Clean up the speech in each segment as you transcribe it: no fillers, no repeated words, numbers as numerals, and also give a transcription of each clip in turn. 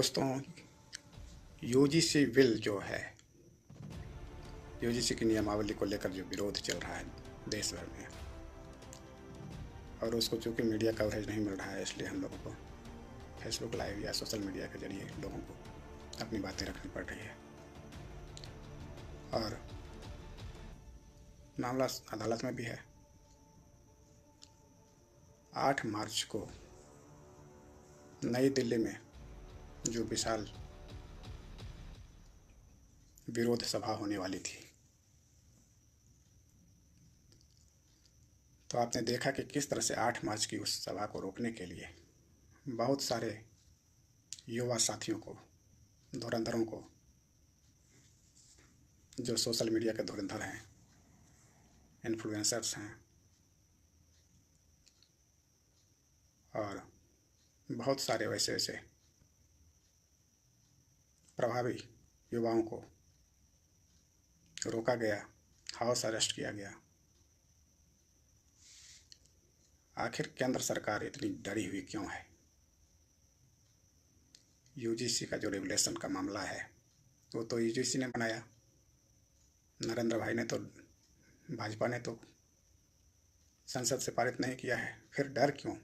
दोस्तों, UGC bill जो है, यूजीसी की नियमावली को लेकर जो विरोध चल रहा है देश भर में, और उसको चूँकि मीडिया कवरेज नहीं मिल रहा है, इसलिए हम लोगों को फेसबुक लाइव या सोशल मीडिया के जरिए लोगों को अपनी बातें रखनी पड़ रही है। और मामला अदालत में भी है। 8 मार्च को नई दिल्ली में जो विशाल विरोध सभा होने वाली थी, तो आपने देखा कि किस तरह से 8 मार्च की उस सभा को रोकने के लिए बहुत सारे युवा साथियों को, धुरंधरों को, जो सोशल मीडिया के धुरंधर हैं, इन्फ्लुएंसर्स हैं, और बहुत सारे वैसे वैसे प्रभावी युवाओं को रोका गया, हाउस अरेस्ट किया गया। आखिर केंद्र सरकार इतनी डरी हुई क्यों है? यूजीसी का जो रेगुलेशन का मामला है वो तो यूजीसी ने बनाया, नरेंद्र भाई ने तो, भाजपा ने तो संसद से पारित नहीं किया है। फिर डर क्यों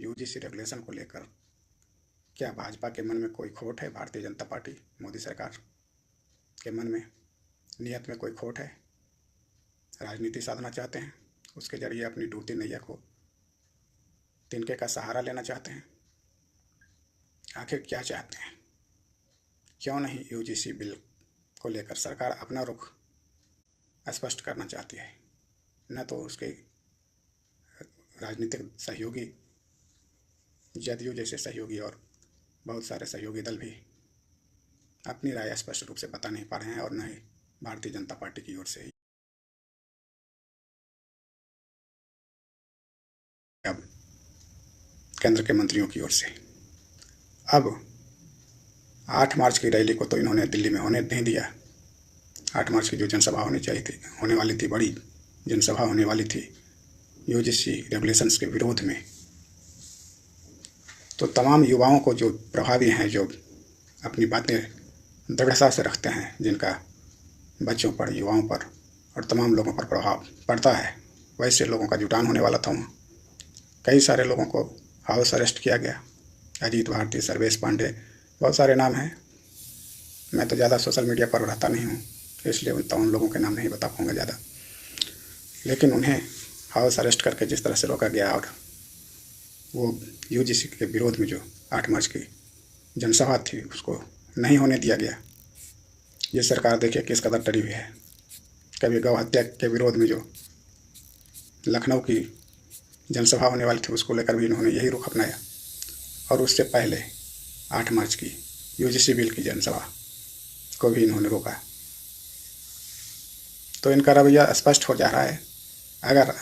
यूजीसी रेगुलेशन को लेकर? क्या भाजपा के मन में कोई खोट है? भारतीय जनता पार्टी, मोदी सरकार के मन में, नियत में कोई खोट है? राजनीति साधना चाहते हैं, उसके जरिए अपनी डूबती नैया को तिनके का सहारा लेना चाहते हैं? आखिर क्या चाहते हैं? क्यों नहीं यूजीसी बिल को लेकर सरकार अपना रुख स्पष्ट करना चाहती है? न तो उसके राजनीतिक सहयोगी, जदयू जैसे सहयोगी और बहुत सारे सहयोगी दल भी अपनी राय स्पष्ट रूप से बता नहीं पा रहे हैं, और न ही भारतीय जनता पार्टी की ओर से ही अब केंद्र के मंत्रियों की ओर से। अब 8 मार्च की रैली को तो इन्होंने दिल्ली में होने नहीं दिया। 8 मार्च की जो जनसभा होनी चाहिए थी, होने वाली थी, बड़ी जनसभा होने वाली थी यूजीसी रेगुलेशंस के विरोध में, तो तमाम युवाओं को जो प्रभावी हैं, जो अपनी बातें दृढ़ता से रखते हैं, जिनका बच्चों पर, युवाओं पर और तमाम लोगों पर प्रभाव पड़ता है, वैसे लोगों का जुटान होने वाला था वहाँ। कई सारे लोगों को हाउस अरेस्ट किया गया। अजीत भारती, सर्वेश पांडे, बहुत सारे नाम हैं। मैं तो ज़्यादा सोशल मीडिया पर रहता नहीं हूँ, इसलिए उन लोगों के नाम नहीं बता पाऊँगा ज़्यादा, लेकिन उन्हें हाउस अरेस्ट करके जिस तरह से रोका गया, और वो यूजीसी के विरोध में जो 8 मार्च की जनसभा थी उसको नहीं होने दिया गया। ये सरकार देखिए किस कदर डरी हुई है। कभी गौ हत्या के विरोध में जो लखनऊ की जनसभा होने वाली थी उसको लेकर भी इन्होंने यही रुख अपनाया, और उससे पहले 8 मार्च की यूजीसी बिल की जनसभा को भी इन्होंने रोका। तो इनका रवैया स्पष्ट हो जा रहा है। अगर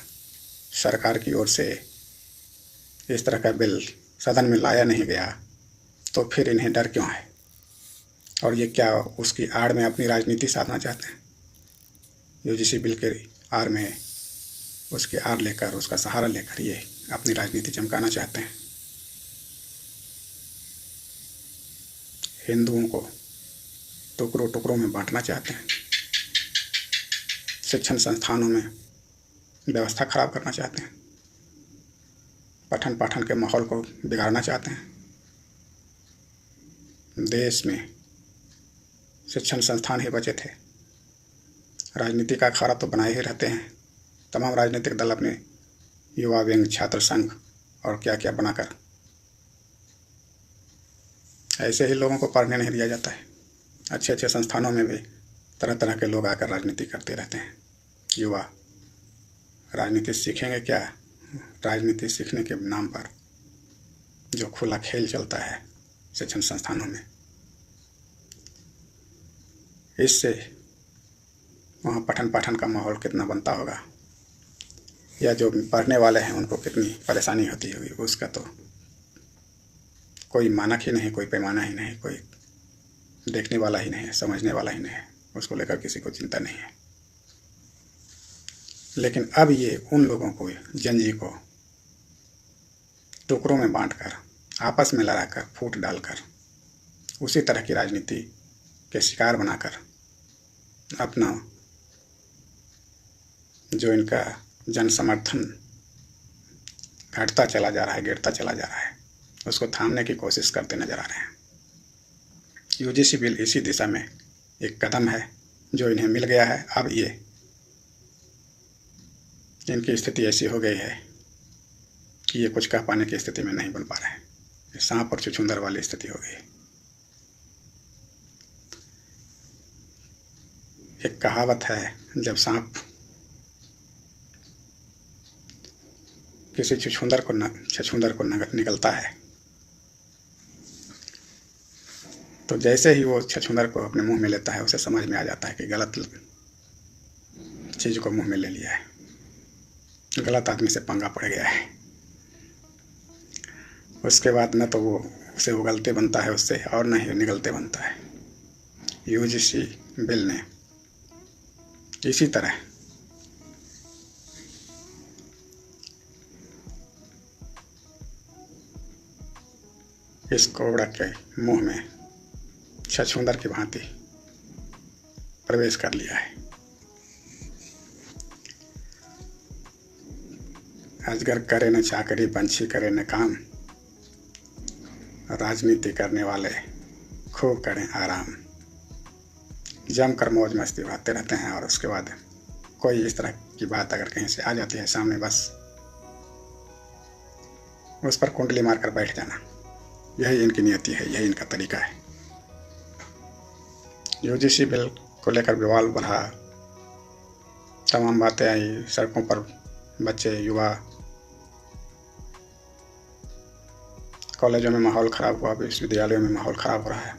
सरकार की ओर से इस तरह का बिल सदन में लाया नहीं गया तो फिर इन्हें डर क्यों है? और ये क्या उसकी आड़ में अपनी राजनीति साधना चाहते हैं? यूजीसी बिल के आड़ में, उसके आड़ लेकर, उसका सहारा लेकर ये अपनी राजनीति चमकाना चाहते हैं। हिंदुओं को टुकड़ों टुकड़ों में बांटना चाहते हैं। शिक्षण संस्थानों में व्यवस्था खराब करना चाहते हैं। पठन पाठन के माहौल को बिगाड़ना चाहते हैं। देश में शिक्षण संस्थान ही बचे थे, राजनीति का अखाड़ा तो बनाए ही रहते हैं। तमाम राजनीतिक दल अपने युवा विंग, छात्र संघ और क्या क्या बनाकर ऐसे ही लोगों को पढ़ने नहीं दिया जाता है। अच्छे अच्छे संस्थानों में भी तरह तरह के लोग आकर राजनीति करते रहते हैं। युवा राजनीति सीखेंगे क्या? राजनीति सीखने के नाम पर जो खुला खेल चलता है शिक्षण संस्थानों में, इससे वहाँ पठन पाठन का माहौल कितना बनता होगा, या जो पढ़ने वाले हैं उनको कितनी परेशानी होती होगी, उसका तो कोई मानक ही नहीं, कोई पैमाना ही नहीं, कोई देखने वाला ही नहीं है, समझने वाला ही नहीं है। उसको लेकर किसी को चिंता नहीं है। लेकिन अब ये उन लोगों को, जनजी को टुकड़ों में बांटकर, आपस में लड़ाकर, फूट डालकर उसी तरह की राजनीति के शिकार बनाकर अपना जो इनका जन समर्थन घटता चला जा रहा है, गिरता चला जा रहा है, उसको थामने की कोशिश करते नजर आ रहे हैं। यूजीसी बिल इसी दिशा में एक कदम है जो इन्हें मिल गया है। अब ये इनकी स्थिति ऐसी हो गई है कि ये कुछ कह पाने की स्थिति में नहीं बन पा रहे हैं। ये सांप और छुछुंदर वाली स्थिति हो गई। एक कहावत है, जब सांप किसी छछूंदर को निकलता है तो जैसे ही वो छछूंदर को अपने मुंह में लेता है, उसे समझ में आ जाता है कि गलत चीज को मुंह में ले लिया है, गलत आदमी से पंगा पड़ गया है। उसके बाद न तो वो उसे उगलते बनता है उससे, और न ही निगलते बनता है। यूजीसी बिल ने इसी तरह इस कोबरा के मुंह में छछूंदर की भांति प्रवेश कर लिया है। अजगर करे न चाकरी, पंछी करे न काम, राजनीति करने वाले खूब करें आराम। जमकर मौज मस्ती उड़ाते रहते हैं और उसके बाद कोई इस तरह की बात अगर कहीं से आ जाती है सामने, बस उस पर कुंडली मारकर बैठ जाना। यही इनकी नियति है, यही इनका तरीका है। यूजीसी बिल को लेकर विवाद बढ़ा, तमाम बातें आई, सड़कों पर बच्चे, युवा, कॉलेजों में माहौल खराब हुआ, विश्वविद्यालयों में माहौल खराब हो रहा है,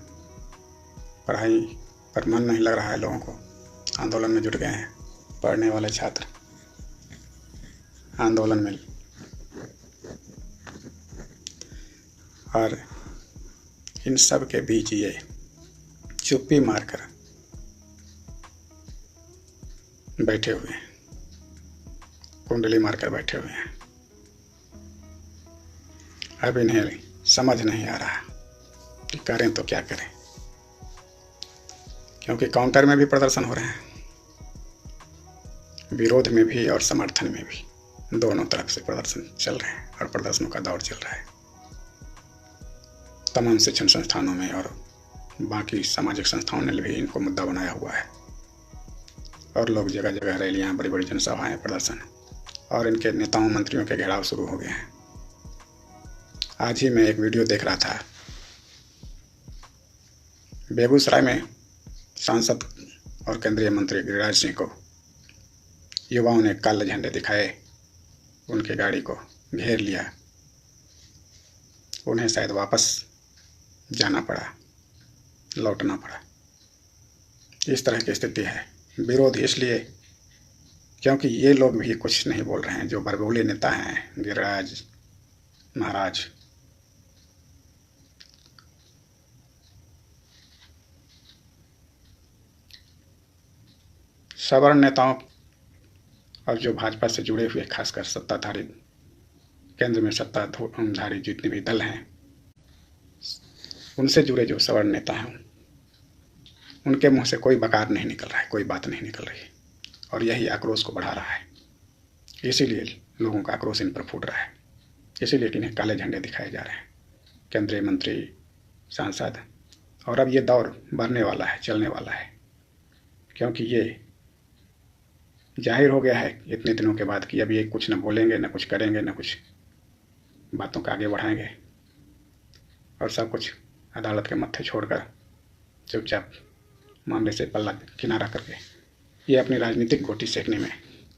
पढ़ाई पर मन नहीं लग रहा है लोगों को। आंदोलन में जुट गए हैं पढ़ने वाले छात्र, आंदोलन में। और इन सब के बीच ये चुप्पी मारकर बैठे हुए हैं, कुंडली मारकर बैठे हुए हैं। अब इन्हें समझ नहीं आ रहा कि करें तो क्या करें, क्योंकि काउंटर में भी प्रदर्शन हो रहे हैं, विरोध में भी और समर्थन में भी, दोनों तरफ से प्रदर्शन चल रहे हैं और प्रदर्शनों का दौर चल रहा है। तमाम शिक्षण संस्थानों में और बाकी सामाजिक संस्थाओं ने भी इनको मुद्दा बनाया हुआ है और लोग जगह जगह रैलियां, बड़ी बड़ी जनसभाएं, प्रदर्शन और इनके नेताओं मंत्रियों के घेराव शुरू हो गए हैं। आज ही मैं एक वीडियो देख रहा था, बेगूसराय में सांसद और केंद्रीय मंत्री गिरिराज सिंह को युवाओं ने काले झंडे दिखाए, उनकी गाड़ी को घेर लिया, उन्हें शायद वापस जाना पड़ा, लौटना पड़ा। इस तरह की स्थिति है। विरोध इसलिए क्योंकि ये लोग भी कुछ नहीं बोल रहे हैं, जो बरगोले नेता हैं, गिरिराज महाराज, सवर्ण नेताओं और जो भाजपा से जुड़े हुए, खासकर सत्ताधारी, केंद्र में सत्ताधारी जितने भी दल हैं, उनसे जुड़े जो सवर्ण नेता हैं, उनके मुंह से कोई बकार नहीं निकल रहा है, कोई बात नहीं निकल रही है, और यही आक्रोश को बढ़ा रहा है। इसीलिए लोगों का आक्रोश इन पर फूट रहा है, इसीलिए इन्हें काले झंडे दिखाए जा रहे हैं, केंद्रीय मंत्री, सांसद। और अब ये दौर बढ़ने वाला है, चलने वाला है, क्योंकि ये जाहिर हो गया है इतने दिनों के बाद कि अब ये कुछ न बोलेंगे, न कुछ करेंगे, न कुछ बातों को आगे बढ़ाएंगे, और सब कुछ अदालत के मत्थे छोड़कर चुपचाप मामले से पल्ला किनारा करके ये अपनी राजनीतिक गोटी सेकने में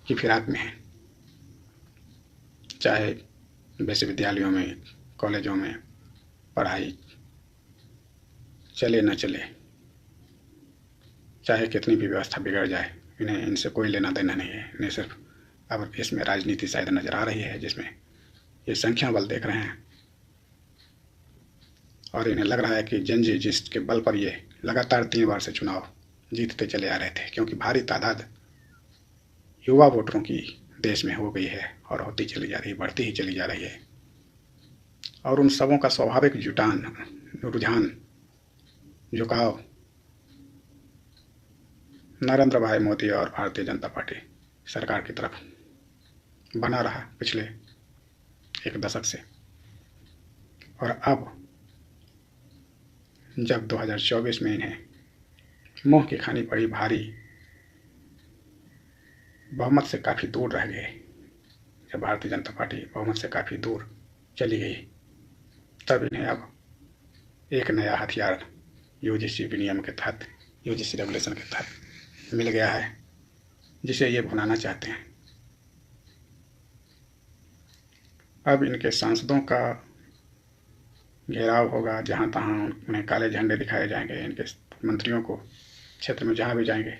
की फिराक में है। चाहे विश्वविद्यालयों में, कॉलेजों में पढ़ाई चले न चले, चाहे कितनी भी व्यवस्था बिगड़ जाए, इन्हें इनसे कोई लेना देना नहीं है। इन्हें सिर्फ अब इसमें राजनीति शायद नजर आ रही है, जिसमें ये संख्या बल देख रहे हैं, और इन्हें लग रहा है कि जंजी जिसके बल पर ये लगातार 3 बार से चुनाव जीतते चले आ रहे थे, क्योंकि भारी तादाद युवा वोटरों की देश में हो गई है और होती चली जा रही है, बढ़ती ही चली जा रही है। और उन सबों का स्वाभाविक रुझान झुकाव नरेंद्र भाई मोदी और भारतीय जनता पार्टी सरकार की तरफ बना रहा पिछले एक दशक से। और अब जब 2024 में इन्हें मुंह की खानी पड़ी भारी, बहुमत से काफ़ी दूर रह गए, जब भारतीय जनता पार्टी बहुमत से काफ़ी दूर चली गई, तब इन्हें अब एक नया हथियार यूजीसी विनियम के तहत, यूजीसी रेगुलेशन के तहत मिल गया है, जिसे ये भुनाना चाहते हैं। अब इनके सांसदों का घेराव होगा, जहाँ तहाँ उन्हें काले झंडे दिखाए जाएंगे, इनके मंत्रियों को क्षेत्र में जहाँ भी जाएंगे।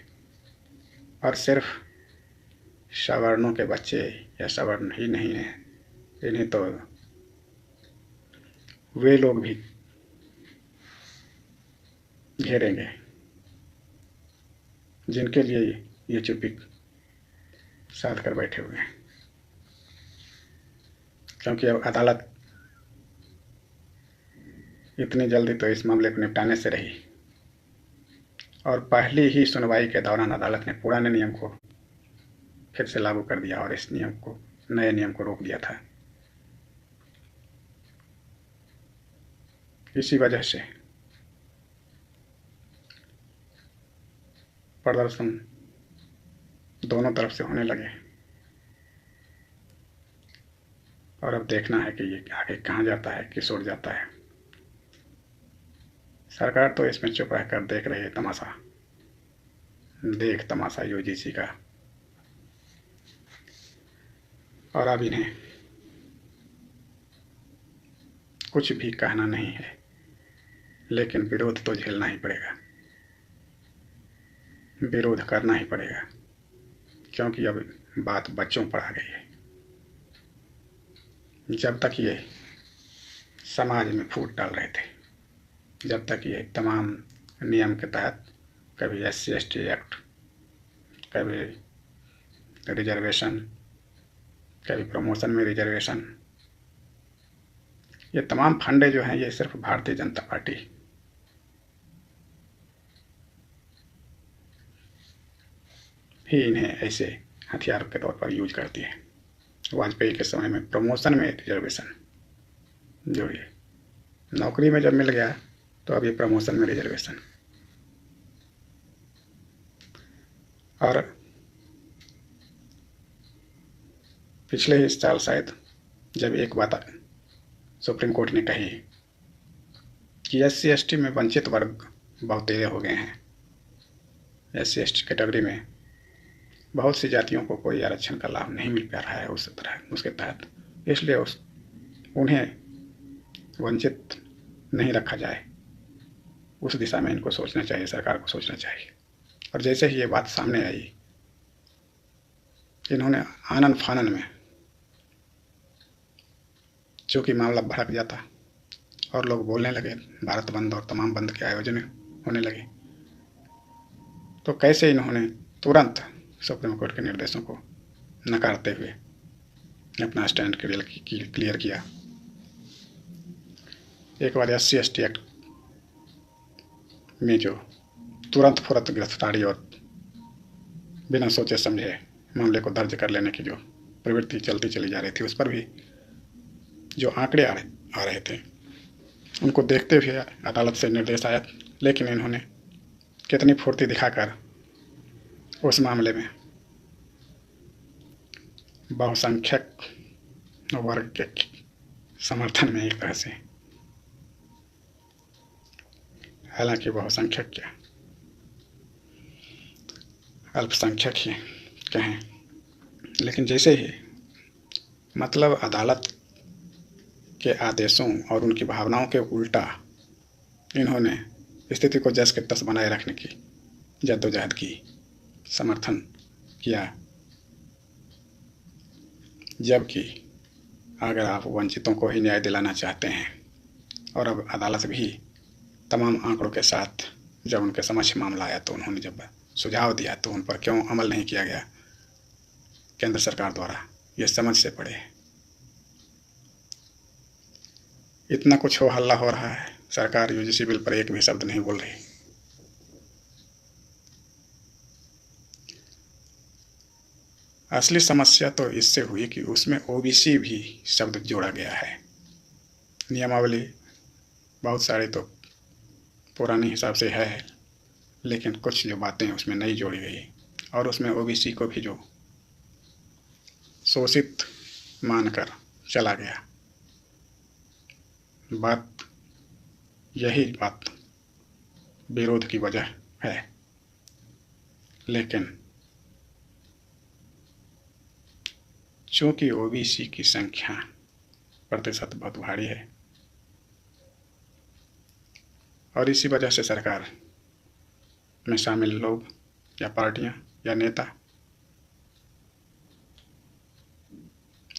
और सिर्फ सवर्णों के बच्चे या सवर्ण ही नहीं हैं, इन्हें तो वे लोग भी घेरेंगे जिनके लिए ये चुप्पी साध कर बैठे हुए हैं। क्योंकि अब अदालत इतनी जल्दी तो इस मामले को निपटाने से रही, और पहली ही सुनवाई के दौरान अदालत ने पुराने नियम को फिर से लागू कर दिया और इस नियम को, नए नियम को रोक दिया था। इसी वजह से प्रदर्शन दोनों तरफ से होने लगे, और अब देखना है कि ये आगे कहाँ जाता है, किस ओर जाता है। सरकार तो इसमें चुप रहकर देख रही है तमाशा, देख तमाशा यूजीसी का। और अब इन्हें कुछ भी कहना नहीं है, लेकिन विरोध तो झेलना ही पड़ेगा, विरोध करना ही पड़ेगा, क्योंकि अब बात बच्चों पर आ गई है। जब तक ये समाज में फूट डाल रहे थे, जब तक ये तमाम नियम के तहत कभी SC/ST एक्ट, कभी रिजर्वेशन, कभी प्रमोशन में रिजर्वेशन, ये तमाम फंडे जो हैं ये सिर्फ भारतीय जनता पार्टी ही इन्हें ऐसे हथियार के तौर पर यूज करती है। वाजपेयी के समय में प्रमोशन में रिजर्वेशन, जो ये नौकरी में जब मिल गया तो अब ये प्रमोशन में रिजर्वेशन। और पिछले ही साल शायद जब एक बात सुप्रीम कोर्ट ने कही कि SC/ST में वंचित वर्ग बहुतेरे हो गए हैं, SC/ST कैटेगरी में बहुत सी जातियों को कोई आरक्षण का लाभ नहीं मिल पा रहा है उसके तहत, इसलिए उन्हें वंचित नहीं रखा जाए। उस दिशा में इनको सोचना चाहिए, सरकार को सोचना चाहिए। और जैसे ही ये बात सामने आई, इन्होंने आनन फानन में, चूँकि मामला भड़क जाता और लोग बोलने लगे, भारत बंद और तमाम बंद के आयोजन होने लगे, तो कैसे इन्होंने तुरंत सुप्रीम कोर्ट के निर्देशों को नकारते हुए अपना स्टैंड क्लियर किया। एक बार SC/ST एक्ट में जो तुरंत फुरत गिरफ्तारी और बिना सोचे समझे मामले को दर्ज कर लेने की जो प्रवृत्ति चलती चली जा रही थी, उस पर भी जो आंकड़े आ रहे थे, उनको देखते हुए अदालत से निर्देश आया। लेकिन इन्होंने कितनी फुर्ती दिखाकर उस मामले में बहुसंख्यक वर्ग के समर्थन में, एक तरह से, हालांकि बहुसंख्यक क्या अल्पसंख्यक ही कहें, लेकिन जैसे ही मतलब अदालत के आदेशों और उनकी भावनाओं के उल्टा इन्होंने स्थिति को जस के तस बनाए रखने की जद्दोजहद की, समर्थन किया। जबकि अगर आप वंचितों को ही न्याय दिलाना चाहते हैं, और अब अदालत भी तमाम आंकड़ों के साथ जब उनके समक्ष मामला आया तो उन्होंने जब सुझाव दिया, तो उन पर क्यों अमल नहीं किया गया केंद्र सरकार द्वारा, ये समझ से पड़े। इतना कुछ हो हल्ला हो रहा है, सरकार यूजीसी बिल पर एक भी शब्द नहीं बोल रही। असली समस्या तो इससे हुई कि उसमें ओबीसी भी शब्द जोड़ा गया है। नियमावली बहुत सारे तो पुराने हिसाब से है, लेकिन कुछ जो बातें उसमें नहीं जोड़ी गई और उसमें ओबीसी को भी जो शोषित मानकर चला गया। यही बात विरोध की वजह है। लेकिन चूंकि ओबीसी की संख्या प्रतिशत बहुत भारी है और इसी वजह से सरकार में शामिल लोग या पार्टियां या नेता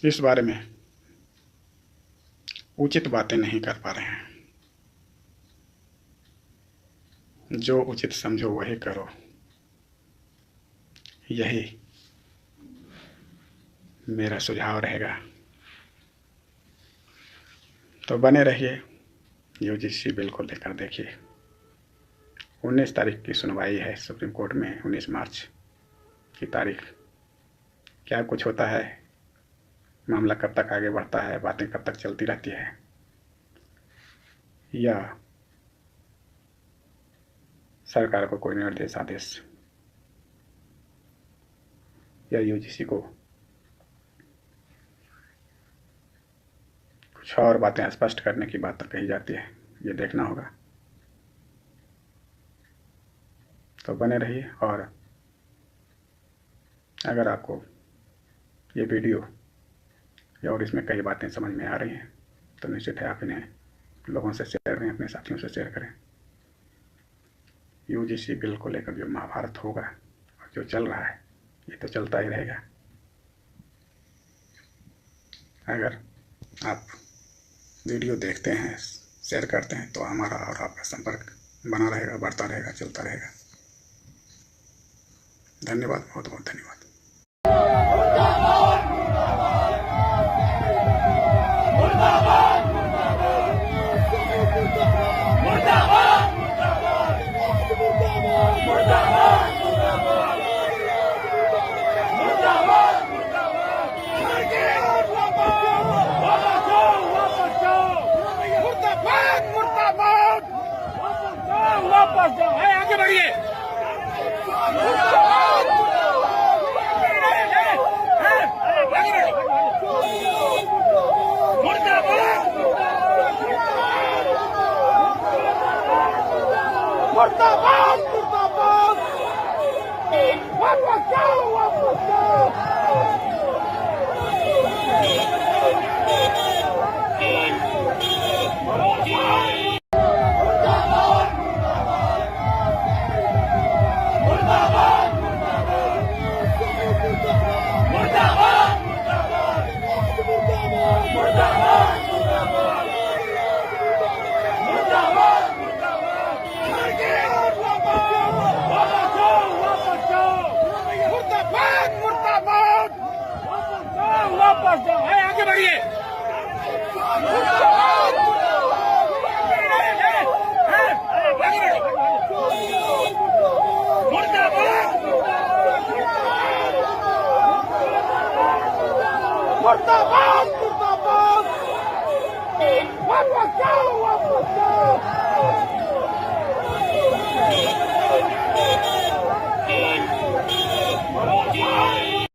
इस बारे में उचित बातें नहीं कर पा रहे हैं। जो उचित समझो वही करो, यही मेरा सुझाव रहेगा। तो बने रहिए यूजीसी बिल को लेकर। देखिए 19 तारीख की सुनवाई है सुप्रीम कोर्ट में, 19 मार्च की तारीख। क्या कुछ होता है, मामला कब तक आगे बढ़ता है, बातें कब तक चलती रहती है, या सरकार को कोई निर्देश आदेश या यूजीसी को कुछ और बातें स्पष्ट करने की बात कही जाती है, ये देखना होगा। तो बने रहिए। और अगर आपको ये वीडियो या और इसमें कई बातें समझ में आ रही हैं तो निश्चित है आप इन्हें लोगों से शेयर करें, अपने साथियों से शेयर करें। यूजीसी बिल को लेकर जो महाभारत होगा और जो चल रहा है ये तो चलता ही रहेगा। अगर आप वीडियो देखते हैं, शेयर करते हैं तो हमारा और आपका संपर्क बना रहेगा, बढ़ता रहेगा, चलता रहेगा। धन्यवाद, बहुत बहुत धन्यवाद। वापस जाओ, आगे बढ़िए। मुर्दाबाद मुर्दाबाद, वापस जाओ, वापस जाओ। वापस जाओ, आगे बढ़िए। मुर्दाबाद मुर्दाबाद, वापस जाओ, वापस जाओ।